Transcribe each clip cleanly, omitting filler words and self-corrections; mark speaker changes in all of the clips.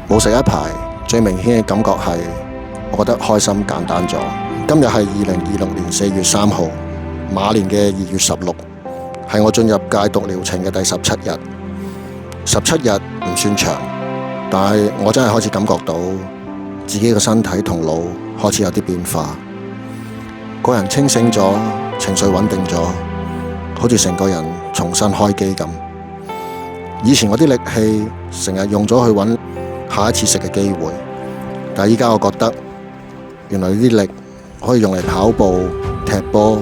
Speaker 1: 冇食一排，最明顯嘅感覺係，我覺得開心簡單咗。今日係2026年4月3號，馬年嘅2月16，係我進入戒毒療程嘅第17日。17日唔算長，但係我真係開始感覺到自己嘅身體同腦開始有啲變化，個人清醒咗，情緒穩定咗，好似成個人重新開機咁。以前我啲力氣成日用咗去揾下一次食嘅機會，但係依家我覺得原來呢啲力可以用嚟跑步、踢波，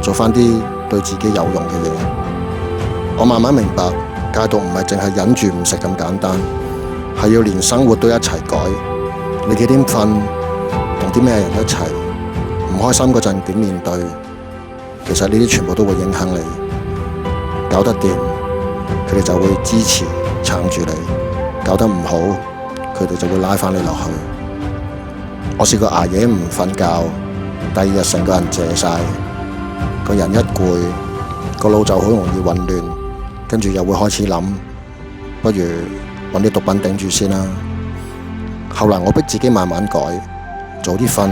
Speaker 1: 做返啲對自己有用嘅嘢。我慢慢明白，戒毒唔係淨係忍住唔食咁簡單，係要連生活都一齊改。你幾點瞓，同啲咩人一齊，唔開心嗰陣點面對，其實呢啲全部都會影響你。搞得掂，佢哋就會支持撐住你；搞得唔好，佢哋就會拉返你落去。我試過捱夜唔瞓覺，第二日成個人謝晒，個人一攰，個腦就好容易混亂，跟住又會開始諗，不如揾啲毒品頂住先啦。後來我逼自己慢慢改，早啲瞓，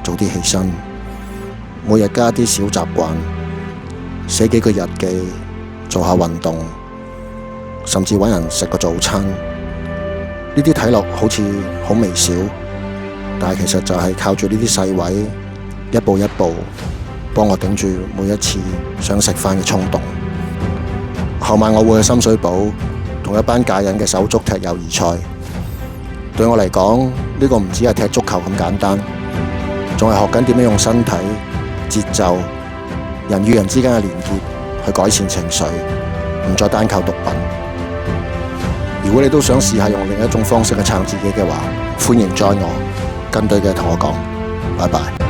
Speaker 1: 早啲起身，每日加啲小習慣，寫幾個日記，做下運動，甚至揾人食個早餐。呢啲睇落好似好微小，但係其實就係靠住呢啲細位，一步一步幫我頂住每一次想食飯嘅衝動。後晚我會去深水埗同一班戒癮嘅手足踢友誼賽。對我嚟講，呢個唔止係踢足球咁簡單，仲係學緊點樣用身體、節奏、人與人之間嘅連結去改善情緒，唔再單靠毒品。如果你都想試下用另一種方式去撐自己嘅話，歡迎 join 我，跟隊嘅同我講，拜拜。